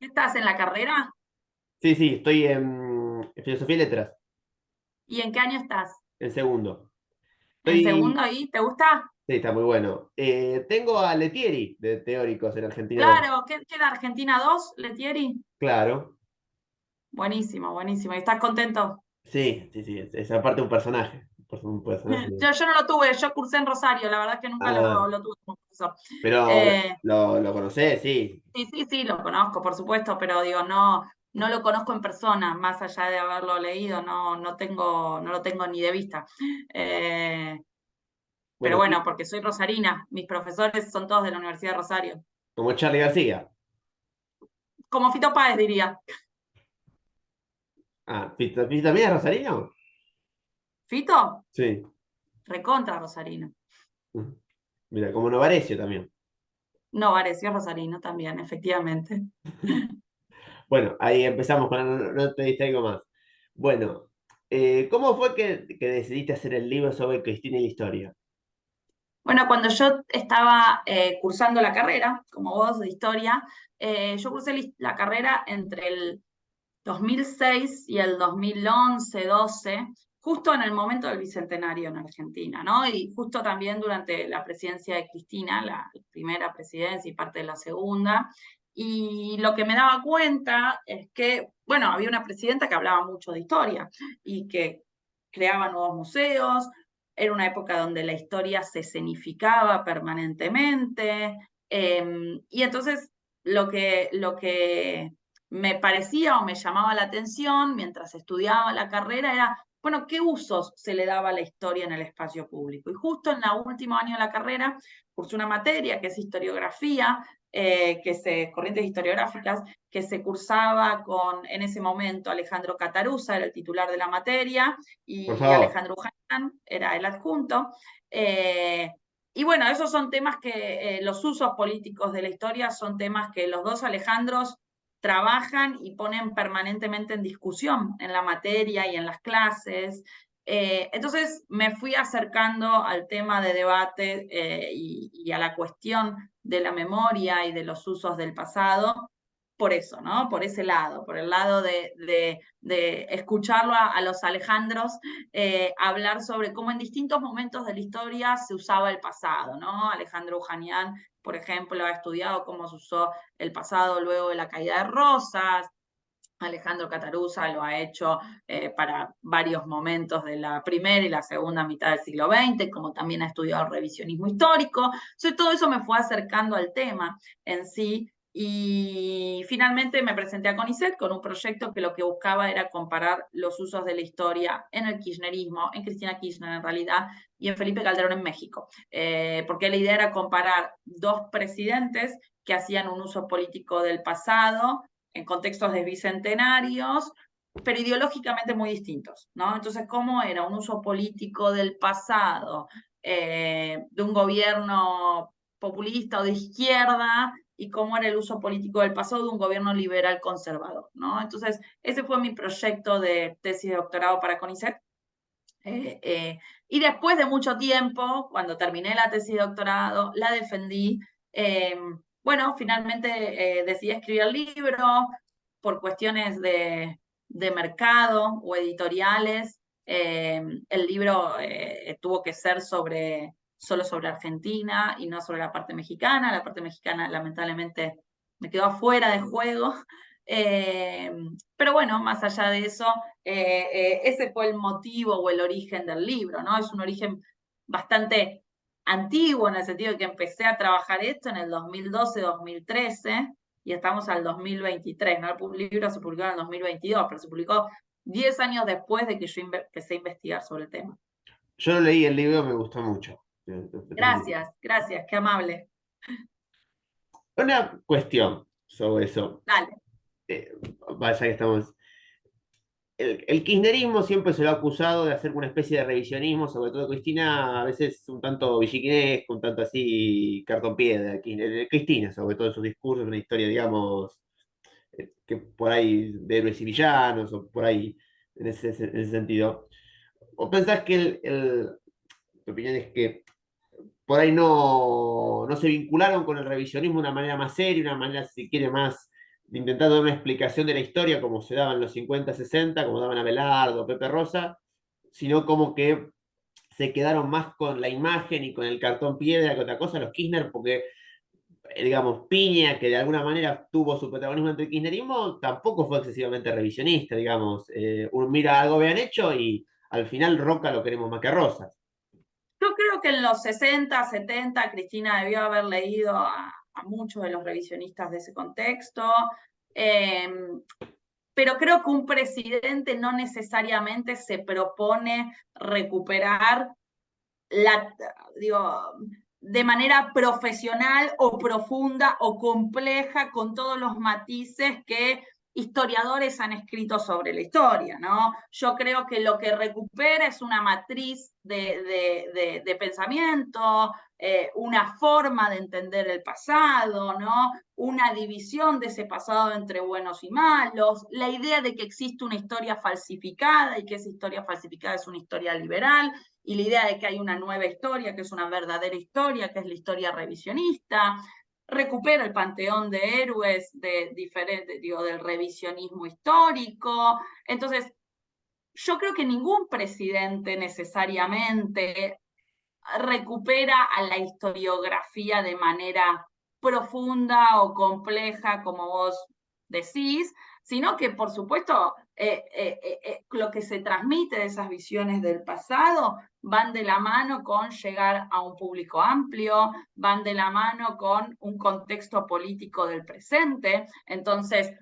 ¿Estás en la carrera? Sí, sí, estoy en Filosofía y Letras, ¿Y en qué año estás? en segundo. ¿En Estoy, segundo y te gusta? sí, está muy bueno. Tengo a Letieri de Teóricos en Argentina 2. Claro, ¿qué era Argentina 2, Letieri? Claro, Buenísimo, buenísimo. ¿Y estás contento? sí, sí, sí, es aparte un personaje. Un personaje. Yo no lo tuve, yo cursé en Rosario, la verdad es que nunca Ah, lo tuve como profesor. pero Eh, lo conocés, sí. sí, sí, sí, lo conozco, por supuesto, pero digo, no lo conozco en persona, más allá de haberlo leído, no lo tengo ni de vista. Eh, pero Bueno, bueno, porque soy rosarina, mis profesores son todos de la Universidad de Rosario. como Charlie García. Como Fito Páez diría. Ah, ¿Fito también es rosarino? ¿Fito? Sí. Recontra Rosarino. Mira, como Novarecio también. No, Varecio Rosarino también, efectivamente. Bueno, ahí empezamos con no te distraigo más. Bueno, ¿cómo fue que decidiste hacer el libro sobre Cristina y la historia? Bueno, cuando yo estaba cursando la carrera, como vos, de historia, yo cursé la carrera entre el 2006 y el 2011, 12, justo en el momento del Bicentenario en Argentina, ¿no? Y justo también durante la presidencia de Cristina, la primera presidencia y parte de la segunda. Y lo que me daba cuenta es que, bueno, había una presidenta que hablaba mucho de historia y que creaba nuevos museos. Era una época donde la historia se escenificaba permanentemente. Y entonces lo que me parecía o me llamaba la atención mientras estudiaba la carrera era, bueno, ¿qué usos se le daba a la historia en el espacio público? Y justo en el último año de la carrera cursé una materia que es historiografía, corrientes historiográficas, que se cursaba con, en ese momento, Alejandro Cataruza, era el titular de la materia, Por y favor. Alejandro Ujanian era el adjunto. Eh, y bueno, esos son temas que los usos políticos de la historia son temas que los dos Alejandros trabajan y ponen permanentemente en discusión en la materia y en las clases. Entonces me fui acercando al tema de debate y a la cuestión de la memoria y de los usos del pasado por eso, ¿no? Por ese lado, por el lado de escucharlo a los Alejandros hablar sobre cómo en distintos momentos de la historia se usaba el pasado, ¿no? Alejandro Ujanian, por ejemplo, ha estudiado cómo se usó el pasado luego de la caída de Rosas. Alejandro Cataruza lo ha hecho para varios momentos de la primera y la segunda mitad del siglo XX, como también ha estudiado el revisionismo histórico. Entonces, todo eso me fue acercando al tema en sí. Y finalmente me presenté a CONICET con un proyecto que lo que buscaba era comparar los usos de la historia en el kirchnerismo, en Cristina Kirchner en realidad, y en Felipe Calderón en México. Porque la idea era comparar dos presidentes que hacían un uso político del pasado en contextos de bicentenarios, pero ideológicamente muy distintos, ¿no? Entonces, ¿cómo era un uso político del pasado de un gobierno populista o de izquierda y cómo era el uso político del pasado de un gobierno liberal conservador, ¿no? Entonces, ese fue mi proyecto de tesis de doctorado para CONICET. Eh, eh, y después de mucho tiempo, cuando terminé la tesis de doctorado, la defendí. Eh, bueno, finalmente decidí escribir el libro por cuestiones de mercado o editoriales. El libro tuvo que ser solo sobre Argentina y no sobre la parte mexicana. La parte mexicana lamentablemente me quedó afuera de juego. Eh, pero bueno, más allá de eso, ese fue el motivo o el origen del libro, ¿no? Es un origen bastante antiguo en el sentido de que empecé a trabajar esto en el 2012-2013 y estamos al 2023, ¿no? El libro se publicó en el 2022, pero se publicó 10 años después de que yo empecé a investigar sobre el tema. Yo lo leí el libro, me gustó mucho. Gracias, gracias, qué amable. Una cuestión sobre eso. Dale. Eh, Vaya que estamos. El kirchnerismo siempre se lo ha acusado de hacer una especie de revisionismo, sobre todo Cristina, a veces un tanto villiquinesco, un tanto así cartón piedra. Cristina, sobre todo en sus discursos, una historia, digamos, que por ahí de héroes y villanos, o por ahí en ese sentido. ¿O pensás que tu opinión es que por ahí no se vincularon con el revisionismo de una manera más seria, una manera, si quiere, más intentando dar una explicación de la historia como se daba en los 50, 60, como daban Abelardo, Pepe Rosa, sino como que se quedaron más con la imagen y con el cartón piedra que otra cosa los Kirchner, porque, digamos, Piña, que de alguna manera tuvo su protagonismo ante el kirchnerismo, tampoco fue excesivamente revisionista, digamos. Uno mira algo que han hecho y al final Roca lo queremos más que Rosas. Yo creo que en los 60, 70, Cristina debió haber leído a muchos de los revisionistas de ese contexto, eh, pero creo que un presidente no necesariamente se propone recuperar digo, de manera profesional o profunda o compleja con todos los matices que historiadores han escrito sobre la historia, ¿no? Yo creo que lo que recupera es una matriz de pensamiento, una forma de entender el pasado, ¿no? Una división de ese pasado entre buenos y malos, la idea de que existe una historia falsificada y que esa historia falsificada es una historia liberal, y la idea de que hay una nueva historia, que es una verdadera historia, que es la historia revisionista, recupera el panteón de héroes del revisionismo histórico. Entonces, yo creo que ningún presidente necesariamente recupera a la historiografía de manera profunda o compleja, como vos decís, sino que, por supuesto, lo que se transmite de esas visiones del pasado van de la mano con llegar a un público amplio, van de la mano con un contexto político del presente. Entonces,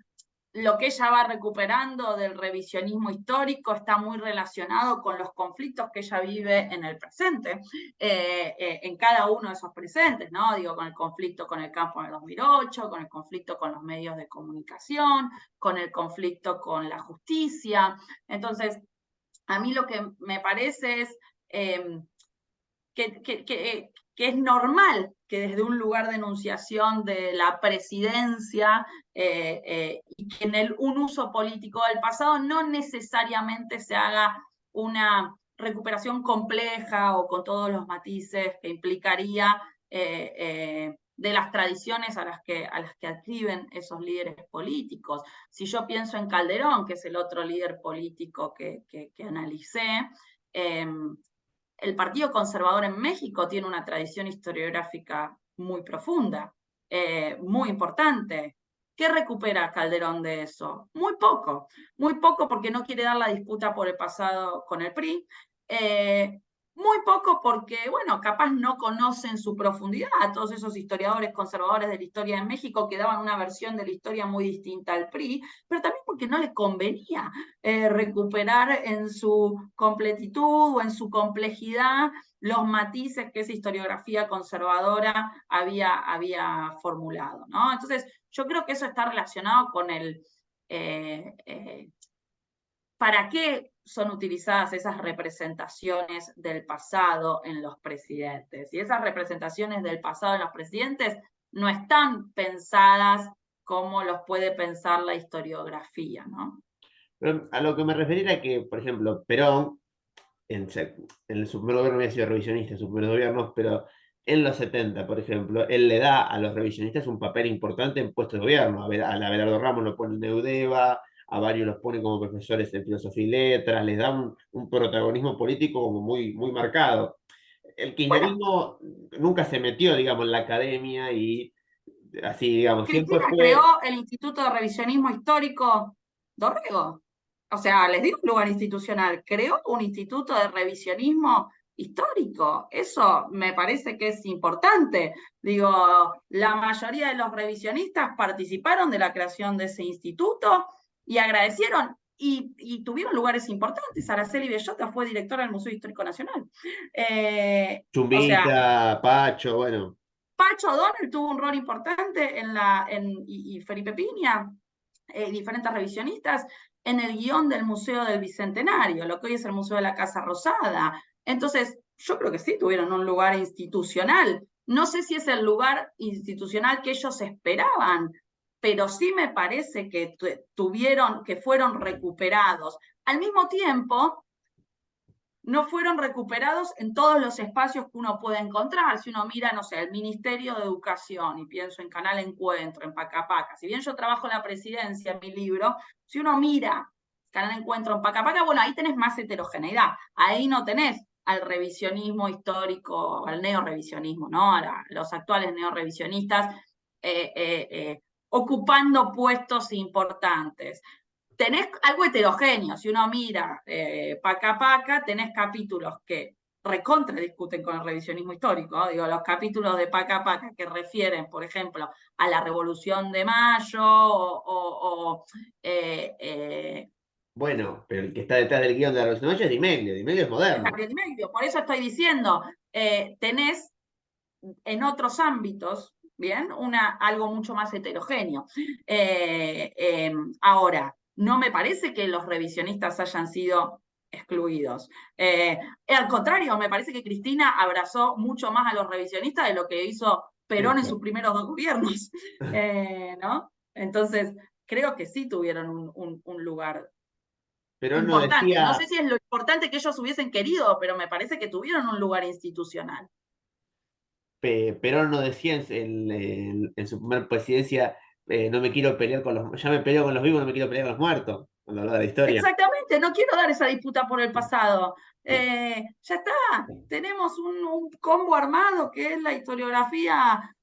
lo que ella va recuperando del revisionismo histórico está muy relacionado con los conflictos que ella vive en el presente, en cada uno de esos presentes, ¿no? Digo, con el conflicto con el campo en el 2008, con el conflicto con los medios de comunicación, con el conflicto con la justicia. Entonces, a mí lo que me parece es que es normal que desde un lugar de enunciación de la presidencia y que en un uso político del pasado no necesariamente se haga una recuperación compleja o con todos los matices que implicaría de las tradiciones a las que adscriben esos líderes políticos. Si yo pienso en Calderón, que es el otro líder político que analicé, el Partido Conservador en México tiene una tradición historiográfica muy profunda, muy importante. ¿Qué recupera Calderón de eso? Muy poco porque no quiere dar la disputa por el pasado con el PRI, muy poco porque, bueno, capaz no conocen su profundidad a todos esos historiadores conservadores de la historia de México que daban una versión de la historia muy distinta al PRI, pero también porque no les convenía recuperar en su completitud o en su complejidad los matices que esa historiografía conservadora había formulado, ¿no? Entonces, yo creo que eso está relacionado con el ¿para qué son utilizadas esas representaciones del pasado en los presidentes? Y esas representaciones del pasado en los presidentes no están pensadas como los puede pensar la historiografía, ¿no? Pero a lo que me refería era que, por ejemplo, Perón, en su primer gobierno había sido revisionista, en sus primeros gobiernos, pero en los 70, por ejemplo, él le da a los revisionistas un papel importante en puestos de gobierno. A Abelardo Ramos lo pone en Eudeva, a varios los pone como profesores en filosofía y letras, les da un protagonismo político como muy, muy marcado. El Bueno, kirchnerismo nunca se metió, digamos, en la academia y así, digamos, siempre Cristina fue. creó el Instituto de Revisionismo Histórico Dorrego. O sea, les dio un lugar institucional. Creó un instituto de revisionismo histórico. Eso me parece que es importante. Digo, la mayoría de los revisionistas participaron de la creación de ese instituto y agradecieron y tuvieron lugares importantes. Araceli Bellota fue directora del Museo Histórico Nacional. O sea, Chumbita, Pacho, bueno. Pacho O'Donnell tuvo un rol importante y Felipe Piña, diferentes revisionistas, en el guión del Museo del Bicentenario, lo que hoy es el Museo de la Casa Rosada. Entonces, yo creo que sí tuvieron un lugar institucional. No sé si es el lugar institucional que ellos esperaban, pero sí me parece que que fueron recuperados. Al mismo tiempo, no fueron recuperados en todos los espacios que uno puede encontrar. Si uno mira, no sé, el Ministerio de Educación, y pienso en Canal Encuentro, en Pacapaca, si bien yo trabajo en la presidencia en mi libro, si uno mira Canal Encuentro en Pacapaca, bueno, ahí tenés más heterogeneidad, ahí no tenés al revisionismo histórico, al neorrevisionismo, ¿no? A los actuales neorrevisionistas ocupando puestos importantes. Tenés algo heterogéneo, si uno mira Paca Paca, tenés capítulos que recontra discuten con el revisionismo histórico, ¿no? Digo, los capítulos de Paca Paca que refieren, por ejemplo, a la Revolución de Mayo Bueno, pero el que está detrás del guión de la Revolución de Mayo es Di Meglio es moderno. por eso estoy diciendo, tenés en otros ámbitos, ¿bien? Algo mucho más heterogéneo. Ahora, no me parece que los revisionistas hayan sido excluidos. Al contrario, me parece que Cristina abrazó mucho más a los revisionistas de lo que hizo Perón en sus primeros 2 gobiernos, ¿no? Entonces, creo que sí tuvieron un lugar Pero no importante. No decía, sé si es lo importante que ellos hubiesen querido, pero me parece que tuvieron un lugar institucional. Perón no decía en su primera presidencia, no me quiero pelear con ya me peleo con los vivos, no me quiero pelear con los muertos, cuando hablaba de la historia. Exactamente, no quiero dar esa disputa por el pasado. Ya está, tenemos un combo armado que es la historiografía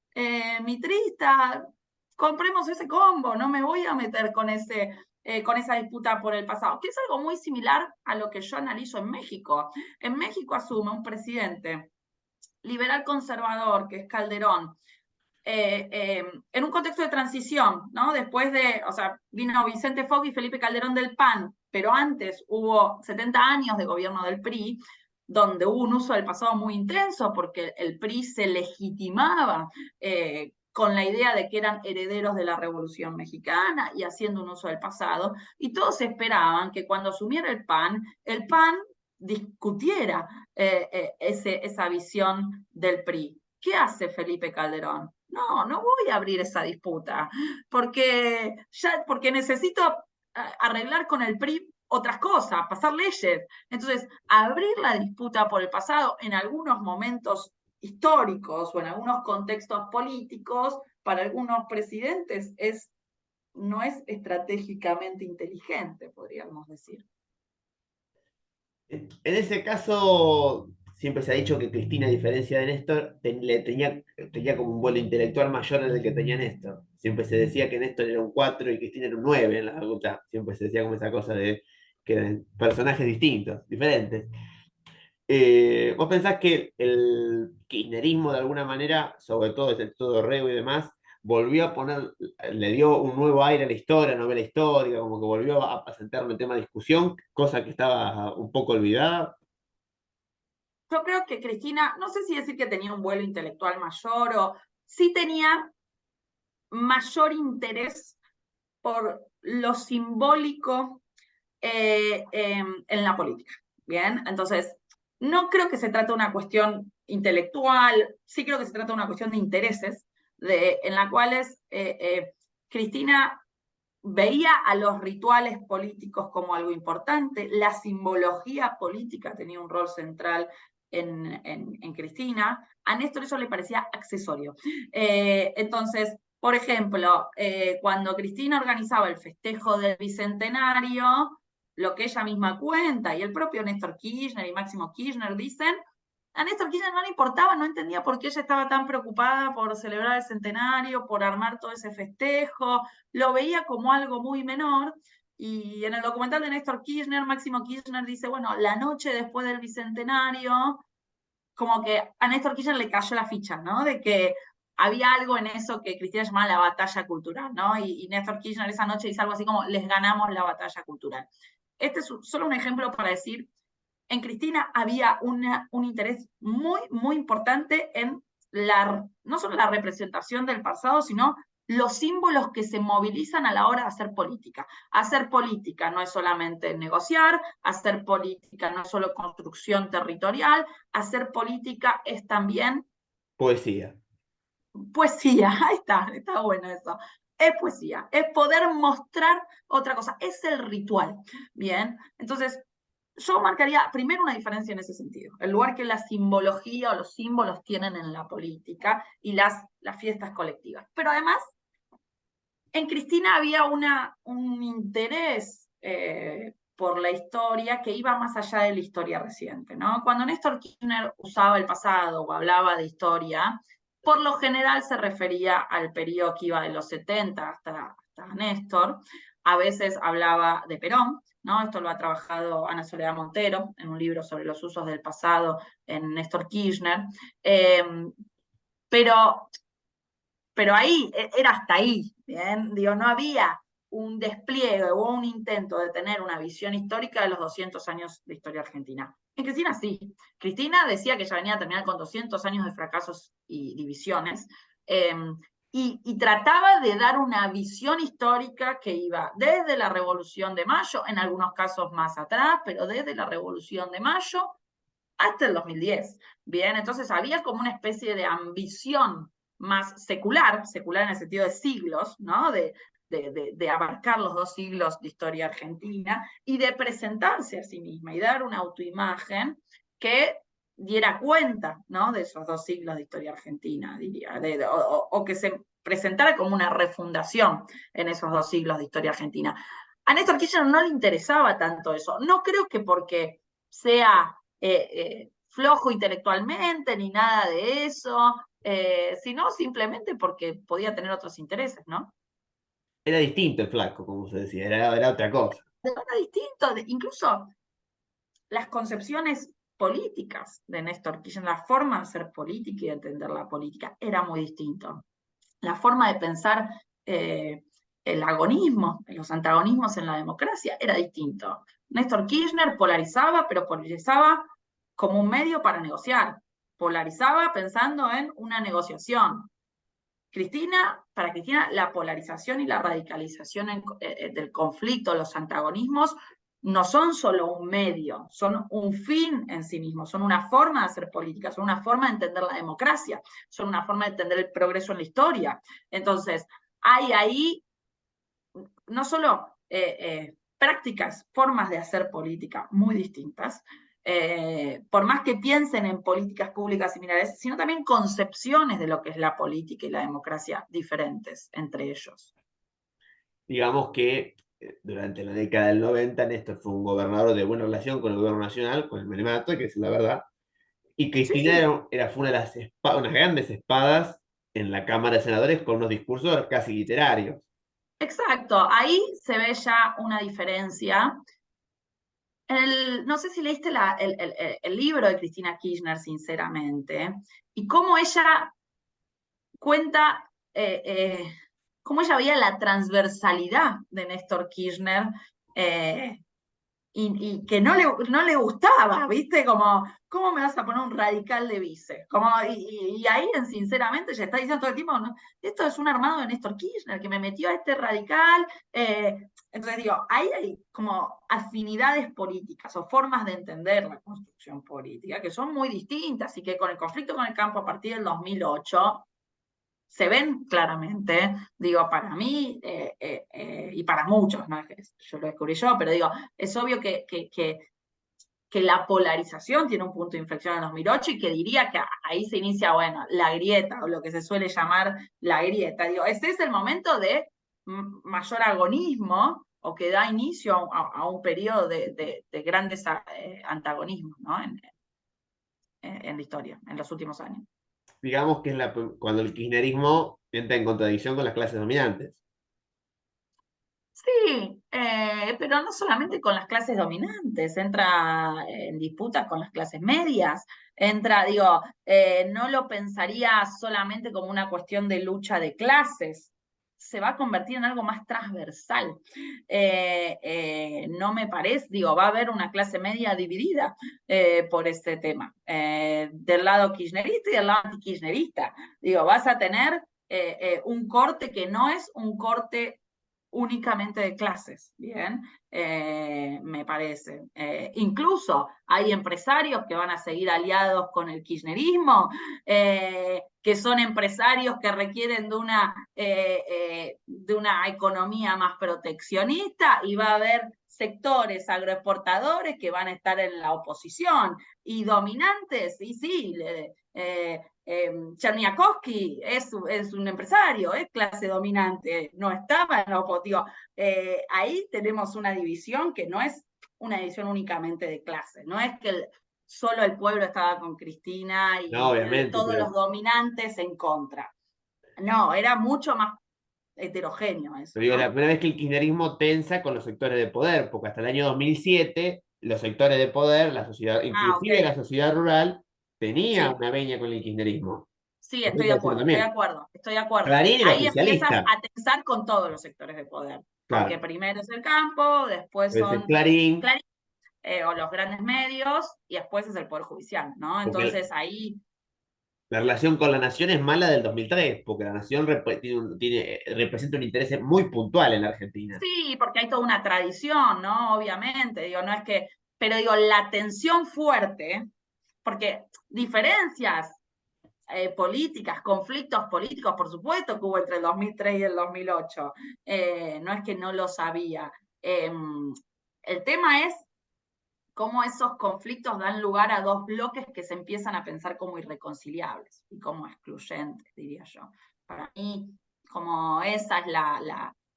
mitrista. Compremos ese combo, no me voy a meter con esa disputa por el pasado, que es algo muy similar a lo que yo analizo en México. En México asume un presidente liberal conservador, que es Calderón, en un contexto de transición, ¿no? Después o sea, vino Vicente Fox y Felipe Calderón del PAN, pero antes hubo 70 años de gobierno del PRI, donde hubo un uso del pasado muy intenso, porque el PRI se legitimaba con la idea de que eran herederos de la Revolución Mexicana y haciendo un uso del pasado, y todos esperaban que cuando asumiera el PAN discutiera esa visión del PRI. ¿Qué hace Felipe Calderón? No voy a abrir esa disputa, porque necesito arreglar con el PRI otras cosas, pasar leyes. Entonces, abrir la disputa por el pasado en algunos momentos históricos o en algunos contextos políticos, para algunos presidentes no es estratégicamente inteligente, podríamos decir. En ese caso, siempre se ha dicho que Cristina, a diferencia de Néstor, tenía como un vuelo intelectual mayor del que tenía Néstor. Siempre se decía que Néstor era un 4 y Cristina era un 9 en la facultad. Siempre se decía como esa cosa de que eran personajes distintos, diferentes. ¿Vos pensás que el kirchnerismo de alguna manera, sobre todo desde todo Rego y demás, volvió a poner, le dio un nuevo aire a la historia, novela histórica, como que volvió a sentar un tema de discusión, cosa que estaba un poco olvidada? Yo creo que Cristina, no sé si decir que tenía un vuelo intelectual mayor o sí tenía mayor interés por lo simbólico en la política. Bien, entonces, no creo que se trate de una cuestión intelectual, sí creo que se trata de una cuestión de intereses, en la cuales Cristina veía a los rituales políticos como algo importante, la simbología política tenía un rol central en Cristina, a Néstor eso le parecía accesorio. Entonces, por ejemplo, cuando Cristina organizaba el festejo del Bicentenario, lo que ella misma cuenta, y el propio Néstor Kirchner y Máximo Kirchner dicen, a Néstor Kirchner no le importaba, no entendía por qué ella estaba tan preocupada por celebrar el centenario, por armar todo ese festejo, lo veía como algo muy menor. Y en el documental de Néstor Kirchner, Máximo Kirchner dice, bueno, la noche después del Bicentenario, como que a Néstor Kirchner le cayó la ficha, ¿no? De que había algo en eso que Cristina llamaba la batalla cultural, ¿no? Y Néstor Kirchner esa noche dice algo así como, les ganamos la batalla cultural. Este es solo un ejemplo para decir, en Cristina había un interés muy, muy importante en no solo la representación del pasado, sino los símbolos que se movilizan a la hora de hacer política. Hacer política no es solamente negociar, hacer política no es solo construcción territorial, hacer política es también Poesía. poesía. Ahí está bueno eso. Es poesía, es poder mostrar otra cosa, es el ritual. Bien, entonces yo marcaría primero una diferencia en ese sentido, el lugar que la simbología o los símbolos tienen en la política y las fiestas colectivas. Pero además, en Cristina había un interés por la historia que iba más allá de la historia reciente, ¿no? Cuando Néstor Kirchner usaba el pasado o hablaba de historia, por lo general se refería al periodo que iba de los 70 hasta Néstor, a veces hablaba de Perón, ¿no? Esto lo ha trabajado Ana Soledad Montero en un libro sobre los usos del pasado en Néstor Kirchner, pero ahí era hasta ahí, ¿bien? Digo, no había un despliegue o un intento de tener una visión histórica de los 200 años de historia argentina. En Cristina sí. Cristina decía que ya venía a terminar con 200 años de fracasos y divisiones, y trataba de dar una visión histórica que iba desde la Revolución de Mayo, en algunos casos más atrás, pero desde la Revolución de Mayo hasta el 2010. Bien, entonces había como una especie de ambición más secular en el sentido de siglos, ¿no? De abarcar los 2 siglos de historia argentina y de presentarse a sí misma y dar una autoimagen que diera cuenta, ¿no? De esos 2 siglos de historia argentina, diría, o que se presentara como una refundación en esos 2 siglos de historia argentina. A Néstor Kirchner no le interesaba tanto eso. No creo que porque sea flojo intelectualmente ni nada de eso, sino simplemente porque podía tener otros intereses, ¿no? Era distinto el flaco, como se decía, era otra cosa. Era distinto, incluso las concepciones políticas de Néstor Kirchner, la forma de hacer política y de entender la política era muy distinto. La forma de pensar el agonismo, los antagonismos en la democracia era distinto. Néstor Kirchner polarizaba, pero polarizaba como un medio para negociar. Polarizaba pensando en una negociación. Para Cristina, la polarización y la radicalización del conflicto, los antagonismos, no son solo un medio, son un fin en sí mismo, son una forma de hacer política, son una forma de entender la democracia, son una forma de entender el progreso en la historia. Entonces, hay ahí no solo prácticas, formas de hacer política muy distintas, por más que piensen en políticas públicas similares, sino también concepciones de lo que es la política y la democracia diferentes entre ellos. Digamos que durante la década del 90 Néstor fue un gobernador de buena relación con el gobierno nacional, con el Menemato, que es la verdad, y Sí, Cristina sí, fue una de las unas grandes espadas en la Cámara de Senadores con unos discursos casi literarios. exacto. Ahí se ve ya una diferencia. No sé si leíste el libro de Cristina Kirchner, sinceramente, y cómo ella cuenta cómo ella veía la transversalidad de Néstor Kirchner y que no le gustaba, ¿viste? Como, ¿cómo me vas a poner un radical de vice? Como, y ahí, sinceramente, ella está diciendo todo el tiempo, ¿no? Esto es un armado de Néstor Kirchner, que me metió a este radical. Entonces digo, ahí hay como afinidades políticas o formas de entender la construcción política que son muy distintas y que con el conflicto con el campo a partir del 2008 se ven claramente, digo, para mí y para muchos, no es que yo lo descubrí yo, pero digo, es obvio que la polarización tiene un punto de inflexión en 2008 y que diría que ahí se inicia, bueno, la grieta, o lo que se suele llamar la grieta. Digo, ese es el momento de mayor agonismo o que da inicio a un periodo de grandes antagonismos, ¿no? En la historia, en los últimos años. Digamos que es cuando el kirchnerismo entra en contradicción con las clases dominantes. Sí, pero no solamente con las clases dominantes, entra en disputas con las clases medias, entra, digo, no lo pensaría solamente como una cuestión de lucha de clases, se va a convertir en algo más transversal. No me parece, digo, va a haber una clase media dividida por este tema, del lado kirchnerista y del lado antikirchnerista. Digo, vas a tener un corte que no es un corte únicamente de clases, ¿bien? Me parece. Incluso hay empresarios que van a seguir aliados con el kirchnerismo, que son empresarios que requieren de una economía más proteccionista, y va a haber sectores agroexportadores que van a estar en la oposición, y dominantes, y sí, Cherniakowski es un empresario, es clase dominante, no estaba en la oposición. Ahí tenemos una división que no es una división únicamente de clase, no es que solo el pueblo estaba con Cristina No, y obviamente, todos pero, los dominantes en contra. No, era mucho más heterogéneo eso, pero digo, la ¿no? primera vez que el kirchnerismo tensa con los sectores de poder, porque hasta el año 2007 los sectores de poder, la sociedad, Ah, ok. inclusive la sociedad rural, tenía Sí, una veña con el kirchnerismo. sí, Eso hay estoy de que decirlo acuerdo, estoy de también. acuerdo, estoy de acuerdo. Clarín era Ahí empiezas oficialista, a tensar con todos los sectores de poder, porque claro. primero es el campo, después Entonces son Clarín, o los grandes medios, y después es el Poder Judicial, ¿no? porque Entonces ahí, la relación con la nación es mala del 2003, porque la nación representa un interés muy puntual en la Argentina. sí, porque hay toda una tradición, ¿no? Obviamente, digo, no es que, pero digo, la tensión fuerte, porque diferencias políticas, conflictos políticos, por supuesto que hubo entre el 2003 y el 2008, no es que no lo sabía. El tema es cómo esos conflictos dan lugar a dos bloques que se empiezan a pensar como irreconciliables y como excluyentes, diría yo. Para mí, como esa es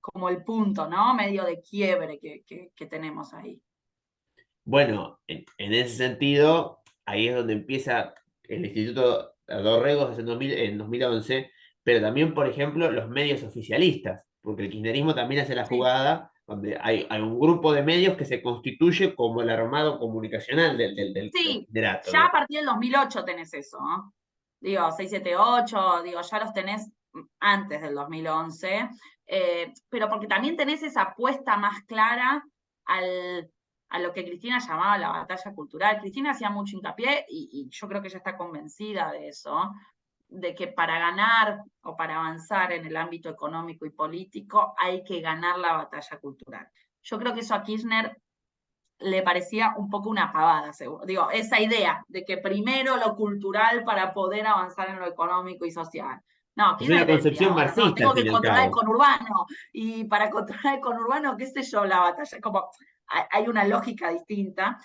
como el punto, ¿no? Medio de quiebre que tenemos ahí. Bueno, en ese sentido, ahí es donde empieza el Instituto Dorrego en 2011, pero también, por ejemplo, los medios oficialistas, porque el kirchnerismo también hace la Sí, jugada donde hay un grupo de medios que se constituye como el armado comunicacional del sí, kirchnerato, ya a digamos. partir del 2008 tenés eso, ¿no? Digo, 678, digo, ya los tenés antes del 2011, pero porque también tenés esa apuesta más clara a lo que Cristina llamaba la batalla cultural. Cristina hacía mucho hincapié, y yo creo que ella está convencida de eso, de que para ganar o para avanzar en el ámbito económico y político hay que ganar la batalla cultural. Yo creo que eso a Kirchner le parecía un poco una pavada, seguro. Digo, esa idea de que primero lo cultural para poder avanzar en lo económico y social. No, Es una Kirchner decía, concepción bueno, no, marxista, al tengo fin que y al controlar el cabo. conurbano, y para controlar el conurbano, qué sé yo, la batalla, como hay una lógica distinta.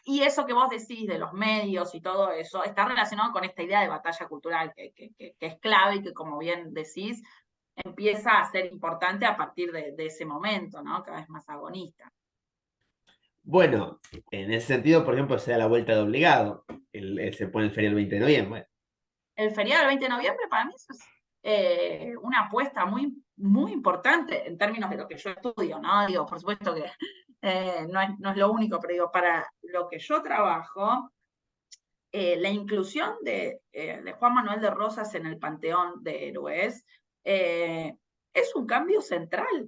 Y eso que vos decís de los medios y todo eso, está relacionado con esta idea de batalla cultural, que es clave y que, como bien decís, empieza a ser importante a partir de ese momento, ¿no? Cada vez más agonista. Bueno, en ese sentido, por ejemplo, se da la vuelta de obligado. Se pone el feriado el 20 de noviembre. El feriado del 20 de noviembre para mí eso es una apuesta muy, muy importante en términos de lo que yo estudio, ¿no? Digo, por supuesto que no es lo único, pero digo, para lo que yo trabajo, la inclusión de Juan Manuel de Rosas en el Panteón de Héroes es un cambio central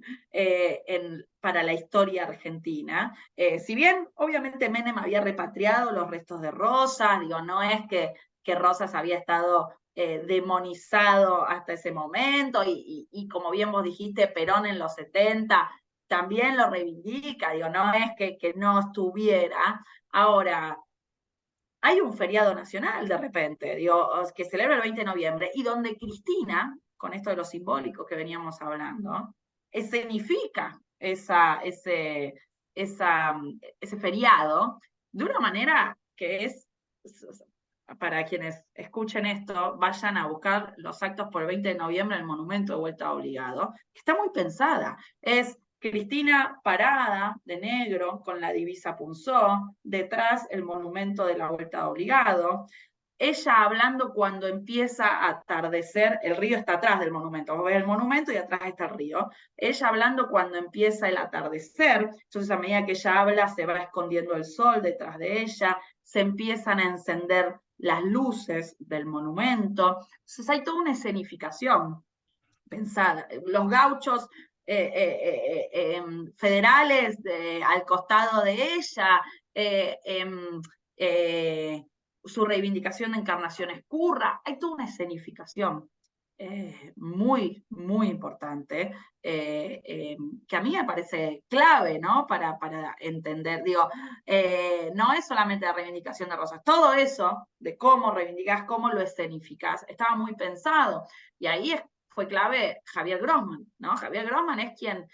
para la historia argentina. Si bien, obviamente, Menem había repatriado los restos de Rosas, digo, no es que Rosas había estado demonizado hasta ese momento, y como bien vos dijiste, Perón en los 70 también lo reivindica, digo, no es que no estuviera. Ahora, hay un feriado nacional de repente, digo, que celebra el 20 de noviembre, y donde Cristina, con esto de lo simbólico que veníamos hablando, escenifica ese feriado de una manera que para quienes escuchen esto, vayan a buscar los actos por el 20 de noviembre en el Monumento de Vuelta Obligado, que está muy pensada. Es Cristina parada de negro con la divisa punzó, detrás el monumento de la Vuelta Obligado, ella hablando cuando empieza a atardecer, el río está atrás del monumento, vos ves el monumento y atrás está el río, ella hablando cuando empieza el atardecer, entonces a medida que ella habla se va escondiendo el sol detrás de ella, se empiezan a encender las luces del monumento, entonces hay toda una escenificación pensada. Los gauchos federales al costado de ella, su reivindicación de Encarnación Escurra, hay toda una escenificación. muy, muy importante, que a mí me parece clave, ¿no? Para entender, digo, no es solamente la reivindicación de Rosas, todo eso de cómo reivindicás, cómo lo escenificás, estaba muy pensado, y ahí fue clave Javier Grossman, ¿no? Javier Grossman es quien,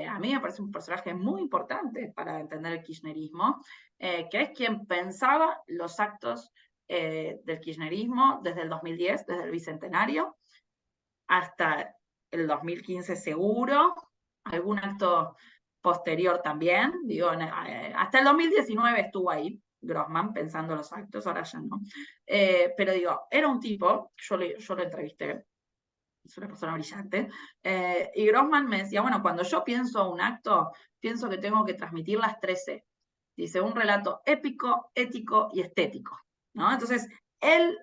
a mí me parece un personaje muy importante para entender el kirchnerismo, que es quien pensaba los actos del kirchnerismo desde el 2010, desde el Bicentenario, hasta el 2015 seguro, algún acto posterior también, digo, hasta el 2019 estuvo ahí Grossman pensando los actos, ahora ya no. Pero digo, era un tipo, yo lo entrevisté, es una persona brillante, y Grossman me decía, bueno, cuando yo pienso un acto, pienso que tengo que transmitir las 13. Dice, un relato épico, ético y estético, ¿no? Entonces, él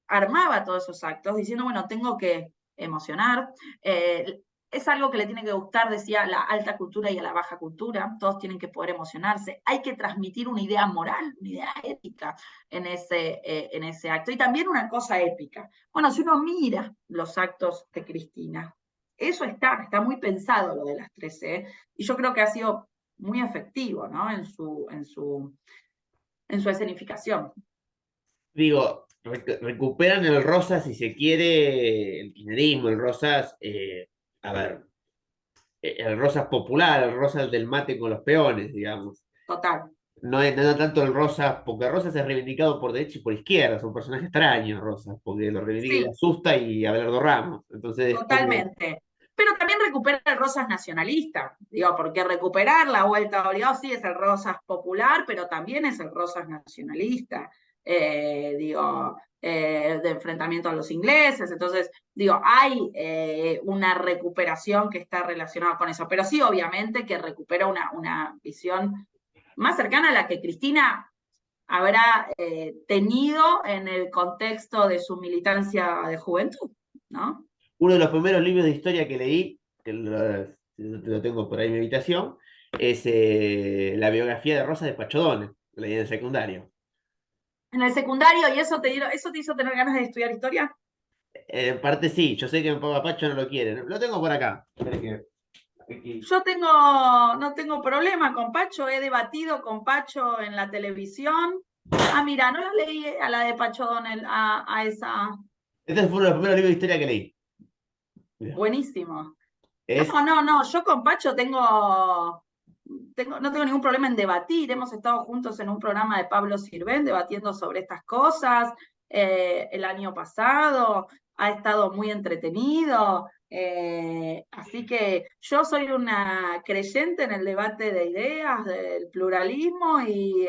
armaba todos esos actos diciendo, bueno, tengo que emocionar, es algo que le tiene que gustar, decía, a la alta cultura y a la baja cultura, todos tienen que poder emocionarse, hay que transmitir una idea moral, una idea ética en ese acto, y también una cosa épica. Bueno, si uno mira los actos de Cristina, eso está muy pensado lo de las 13, y yo creo que ha sido muy efectivo, ¿no? En su escenificación. Digo, recuperan el Rosas, si se quiere, el kirchnerismo, el Rosas, a ver, el Rosas popular, el Rosas del mate con los peones, digamos. Total. No es no tanto el Rosas, porque Rosas es reivindicado por derecha y por izquierda, es un personaje extraño, Rosas, porque lo reivindica y le Sí, asusta y Abelardo Ramos. Entonces es como, totalmente. Pero también recupera el Rosas nacionalista, digo, porque recuperar la vuelta obligado sí es el Rosas popular, pero también es el Rosas nacionalista, de enfrentamiento a los ingleses. Entonces, digo, hay una recuperación que está relacionada con eso, pero sí, obviamente, que recupera una visión más cercana a la que Cristina habrá tenido en el contexto de su militancia de juventud, ¿no? uno de los primeros libros de historia que leí, que lo tengo por ahí en mi habitación, es la biografía de Rosa de Pachodone, que leí en el secundario. En el secundario, ¿y eso te hizo tener ganas de estudiar historia? En parte sí, yo sé que mi papá Pacho no lo quiere. Lo tengo por acá. Aquí. Yo no tengo problema con Pacho, he debatido con Pacho en la televisión. Ah, mira, no la leí a la de Pacho Donel, a esa. Este fue uno de los primeros libros de historia que leí. Mirá. Buenísimo. Es, No, yo con Pacho no tengo ningún problema en debatir. Hemos estado juntos en un programa de Pablo Sirven debatiendo sobre estas cosas el año pasado. Ha estado muy entretenido. Así que yo soy una creyente en el debate de ideas, del pluralismo y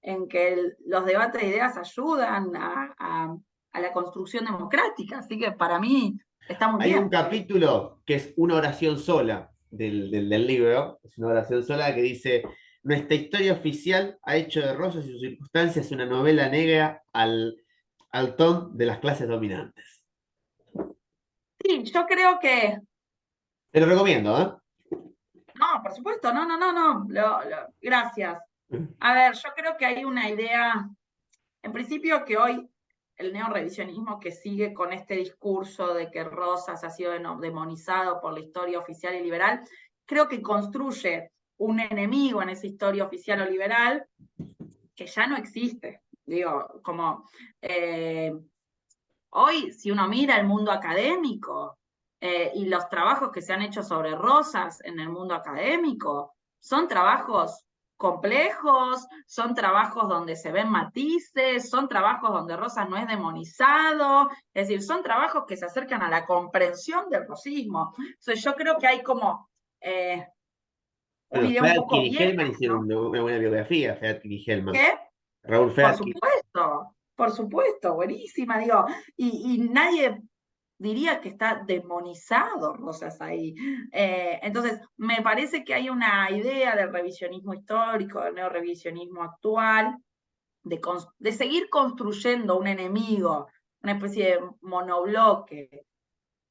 en que los debates de ideas ayudan a la construcción democrática. Así que para mí está muy hay un bien. capítulo que es una oración sola del libro. Es una oración sola que dice: Nuestra historia oficial ha hecho de Rosas y sus circunstancias una novela negra al ton de las clases dominantes. Sí, yo creo que, Te lo recomiendo, ¿eh? no, por supuesto, no, gracias. A ver, yo creo que hay una idea, en principio que hoy el neorevisionismo que sigue con este discurso de que Rosas ha sido demonizado por la historia oficial y liberal, creo que construye un enemigo en esa historia oficial o liberal que ya no existe. Digo, como hoy, si uno mira el mundo académico y los trabajos que se han hecho sobre Rosas en el mundo académico, son trabajos complejos, son trabajos donde se ven matices, son trabajos donde Rosas no es demonizado, es decir, son trabajos que se acercan a la comprensión del rosismo. Entonces yo creo que hay como una Bueno, idea un Ferkin poco y vieja, Hellman hicieron ¿no? una buena biografía, Ferkin y Hellman. Que Raúl Ferkin. por supuesto, buenísima, digo, y nadie diría que está demonizado Rosas ahí. Entonces, me parece que hay una idea del revisionismo histórico, del neorevisionismo actual, de seguir construyendo un enemigo, una especie de monobloque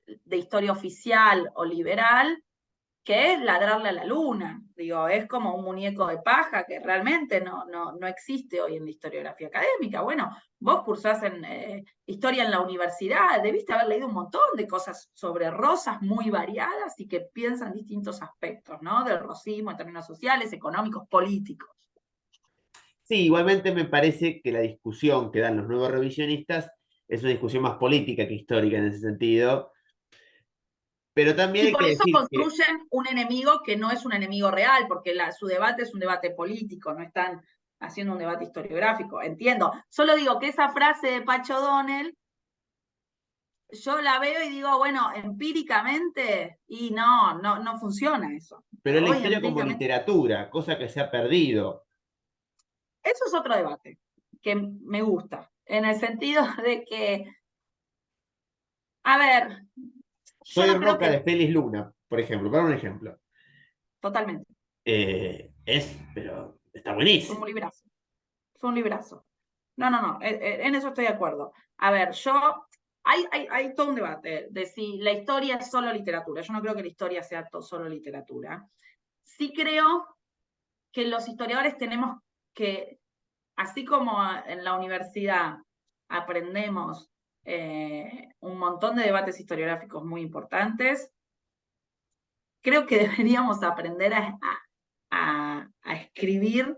de historia oficial o liberal, que es ladrarle a la luna. Digo, es como un muñeco de paja que realmente no existe hoy en la historiografía académica. Bueno, vos cursás en historia en la universidad, debiste haber leído un montón de cosas sobre Rosas muy variadas y que piensan distintos aspectos, ¿no? Del rosismo en términos sociales, económicos, políticos. Sí, igualmente me parece que la discusión que dan los nuevos revisionistas es una discusión más política que histórica en ese sentido, pero también Y hay por que eso decir que construyen un enemigo que no es un enemigo real, porque su debate es un debate político, no están haciendo un debate historiográfico. Entiendo. Solo digo que esa frase de Pacho O'Donnell, yo la veo y digo, bueno, empíricamente, y no funciona eso. pero es la Hoy historia como empíricamente, literatura, cosa que se ha perdido. eso es otro debate que me gusta, en el sentido de que, a ver, yo Soy no creo Roca que de Félix Luna, por ejemplo, para un ejemplo. totalmente, Pero está es un buenísimo. librazo, es un librazo. No, en eso estoy de acuerdo. A ver, hay todo un debate de si la historia es solo literatura. Yo no creo que la historia sea solo literatura. Sí creo que los historiadores tenemos que, así como en la universidad aprendemos un montón de debates historiográficos muy importantes, creo que deberíamos aprender a escribir.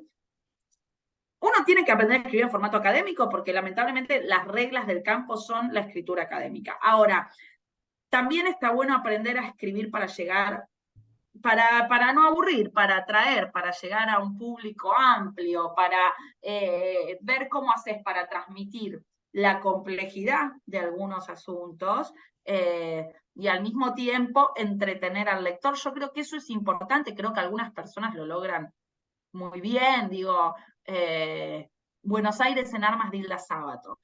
Uno tiene que aprender a escribir en formato académico porque lamentablemente las reglas del campo son la escritura académica. Ahora, también está bueno aprender a escribir para llegar, para no aburrir, para atraer, para llegar a un público amplio, para ver cómo haces para transmitir la complejidad de algunos asuntos y al mismo tiempo entretener al lector. Yo creo que eso es importante, creo que algunas personas lo logran muy bien, digo, Buenos Aires en armas de Hilda Sábato.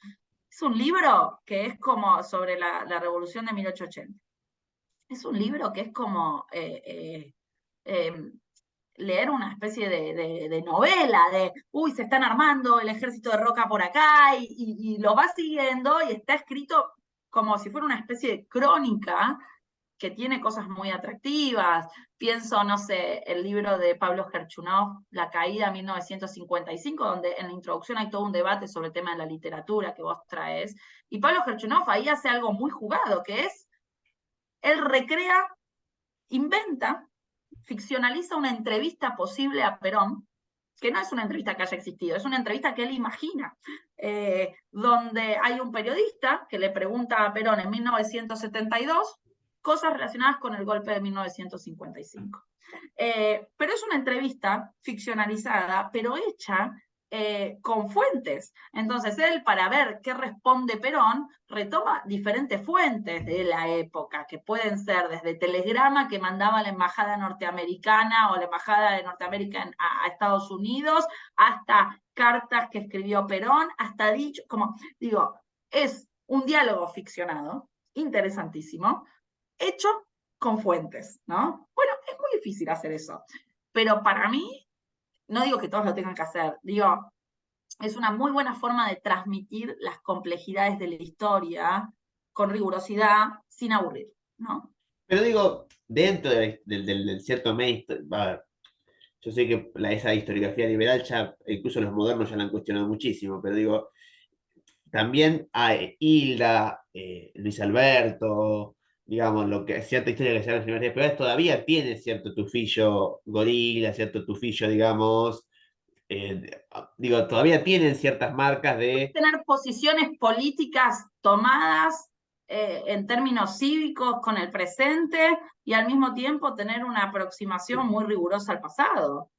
Es un libro que es como sobre la revolución de 1880. Es un libro que es como leer una especie de novela, uy, se están armando el ejército de Roca por acá, y lo va siguiendo y está escrito como si fuera una especie de crónica que tiene cosas muy atractivas. Pienso, no sé, el libro de Pablo Gerchunov, La caída 1955, donde en la introducción hay todo un debate sobre el tema de la literatura que vos traes. Y Pablo Gerchunov ahí hace algo muy jugado, que es, él recrea, inventa, ficcionaliza una entrevista posible a Perón, que no es una entrevista que haya existido, es una entrevista que él imagina, donde hay un periodista que le pregunta a Perón en 1972 cosas relacionadas con el golpe de 1955. Pero es una entrevista ficcionalizada, pero hecha con fuentes. Entonces él, para ver qué responde Perón, retoma diferentes fuentes de la época, que pueden ser desde telegrama que mandaba la embajada norteamericana o la embajada de Norteamérica a Estados Unidos, hasta cartas que escribió Perón, hasta dicho, como digo, es un diálogo ficcionado, interesantísimo, hecho con fuentes, ¿no? Bueno, es muy difícil hacer eso, pero para mí, no digo que todos lo tengan que hacer, digo, es una muy buena forma de transmitir las complejidades de la historia con rigurosidad, sin aburrir, ¿no? Pero digo, dentro del cierto mainstream, a ver, yo sé que esa historiografía liberal ya, incluso los modernos ya la han cuestionado muchísimo, pero digo, también hay Hilda, Luis Alberto, digamos, lo que cierta historia que se llama las universidades privadas todavía tiene cierto tufillo gorila, cierto tufillo, digamos, digo, todavía tienen ciertas marcas de. Tener posiciones políticas tomadas en términos cívicos con el presente y al mismo tiempo tener una aproximación muy rigurosa al pasado.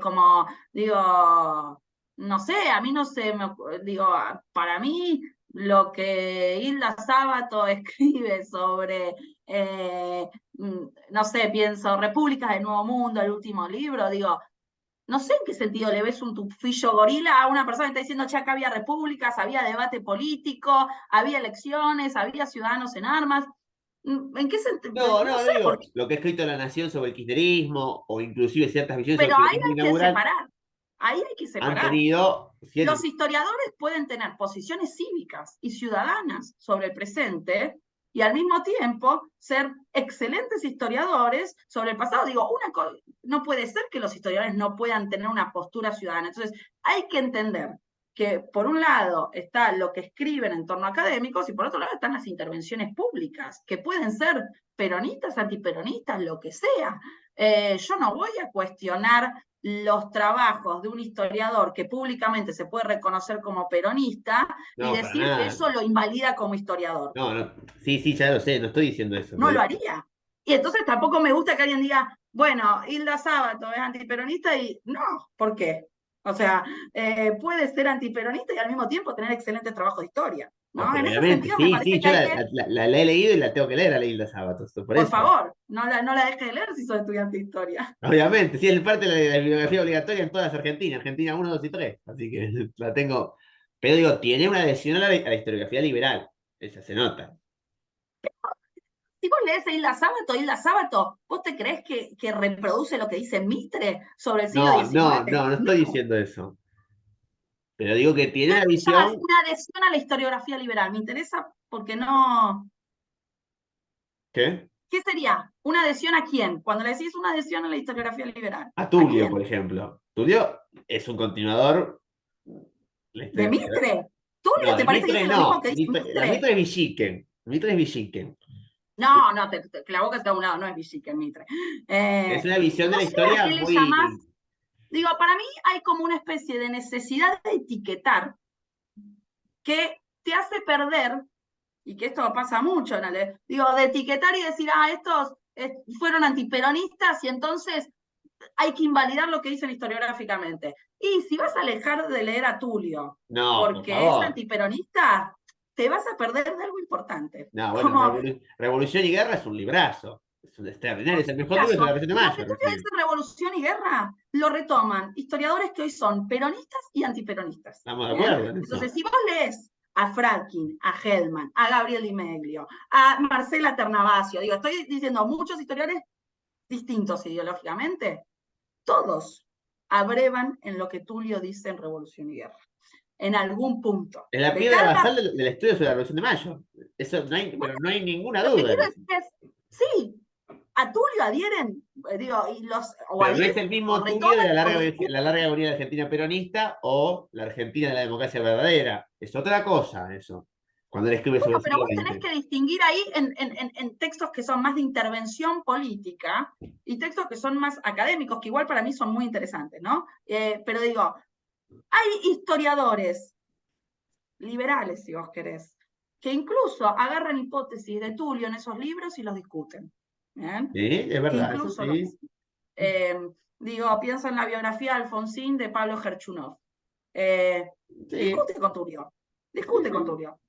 Como, digo, no sé, a mí no sé, digo, para mí lo que Hilda Sábato escribe sobre, no sé, pienso, Repúblicas del Nuevo Mundo, el último libro, digo, no sé en qué sentido le ves un tufillo gorila a una persona que está diciendo, che, acá había repúblicas, había debate político, había elecciones, había ciudadanos en armas. ¿En qué sentido? No, No no, sé por digo, qué. lo que ha escrito La Nación sobre el kirchnerismo o inclusive ciertas visiones sobre Pero el ahí kirchnerismo hay que inaugural separar. Ahí hay que han separar. tenido Los historiadores pueden tener posiciones cívicas y ciudadanas sobre el presente y al mismo tiempo ser excelentes historiadores sobre el pasado. Digo, no puede ser que los historiadores no puedan tener una postura ciudadana. Entonces, hay que entender que por un lado está lo que escriben en torno a académicos y por otro lado están las intervenciones públicas, que pueden ser peronistas, antiperonistas, lo que sea. Yo no voy a cuestionar los trabajos de un historiador que públicamente se puede reconocer como peronista y No, para decir que nada. eso lo invalida como historiador. No, no. Sí, sí, ya lo sé, no estoy diciendo eso. No lo haría. Y entonces tampoco me gusta que alguien diga, bueno, Hilda Sábato es antiperonista y no, ¿por qué? O sea, puede ser antiperonista y al mismo tiempo tener excelentes trabajos de historia. ¿No? En ese Obviamente, sentido me sí, sí, parece que yo hay que, la he leído y la tengo que leer a Leilda Sábatos, por por eso. favor, no la dejes de leer si sos estudiante de historia. Obviamente, sí, es parte de la bibliografía obligatoria en todas las Argentinas, Argentina 1, 2 y 3. Así que la tengo. Pero digo, tiene una adhesión a la historiografía liberal. Esa se nota. Si vos lees Hilda Sábato, ¿vos te crees que reproduce lo que dice Mitre sobre el siglo No, no, XIX? no, no estoy No. diciendo eso. Pero digo que tiene ¿Qué una es visión. una adhesión a la historiografía liberal? Me interesa porque no. ¿Qué? ¿Qué sería? ¿Una adhesión a quién? Cuando le decís una adhesión a la historiografía liberal, A ¿a Tulio, por quién? ejemplo. Tulio es un continuador. La ¿De historiografía. Mitre? ¿Tulio No, te de parece que Mitre dice lo mismo no. que dice La Mitre? Mitre es Villiquen. Mitre es Villiquen. No, no, que la boca está a un lado, no es Villiquen Mitre. Es una visión de No la sé a historia qué le llamás. muy. Digo, para mí hay como una especie de necesidad de etiquetar que te hace perder, y que esto pasa mucho, ¿no? Digo, de etiquetar y decir, estos fueron antiperonistas y entonces hay que invalidar lo que dicen historiográficamente. Y si vas a alejar de leer a Tulio No, por porque es favor. antiperonista, te vas a perder de algo importante. No, bueno, Como, Revolución y Guerra es un librazo. Es un extraordinario. Es el mejor libro de la caso, Revolución de lo que Mayo Tulio recién. dice Revolución y Guerra lo retoman historiadores que hoy son peronistas y antiperonistas. Estamos de ¿Bien? acuerdo en Entonces, eso. si vos lees a Fradkin, a Hellman, a Gabriel Di Meglio, a Marcela Ternavasio, digo, estoy diciendo muchos historiadores distintos ideológicamente, todos abrevan en lo que Tulio dice en Revolución y Guerra, en algún punto. Es la De piedra cada. basal del estudio sobre la Revolución de Mayo. Eso no hay, Bueno, pero no hay ninguna lo que duda en quiero eso. decir es, sí, a Tulio adhieren, digo, o Pero no es adhieren, el o mismo Tulio de retoman, o la discuten. larga agonía de la Argentina peronista o la Argentina de la democracia verdadera. Es otra cosa eso. Cuando él escribe sobre Bueno, el pero siglo vos tenés XX. que distinguir ahí en textos que son más de intervención política y textos que son más académicos, que igual para mí son muy interesantes, ¿no? Pero digo, hay historiadores liberales, si vos querés, que incluso agarran hipótesis de Tulio en esos libros y los discuten. ¿Bien? Sí, es Que verdad, eso incluso lo sí. hacen. Digo, pienso en la biografía de Alfonsín de Pablo Gerchunov. Sí, Discute con Tulio, sí, discute con sí. Tulio.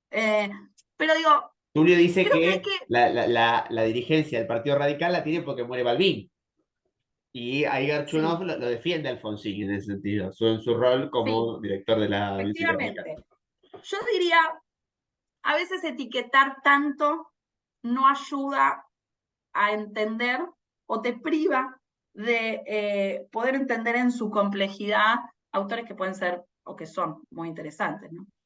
Pero digo, Tulio dice creo que hay que que. la dirigencia del Partido Radical la tiene porque muere Balbín. Y ahí Sí, Garchunov lo defiende a Alfonsín en ese sentido, en su rol sí, como director de la Biblioteca Radical. efectivamente. Yo diría, a veces etiquetar tanto no ayuda a entender o te priva de poder entender en su complejidad autores que pueden ser o que son muy interesantes, ¿no?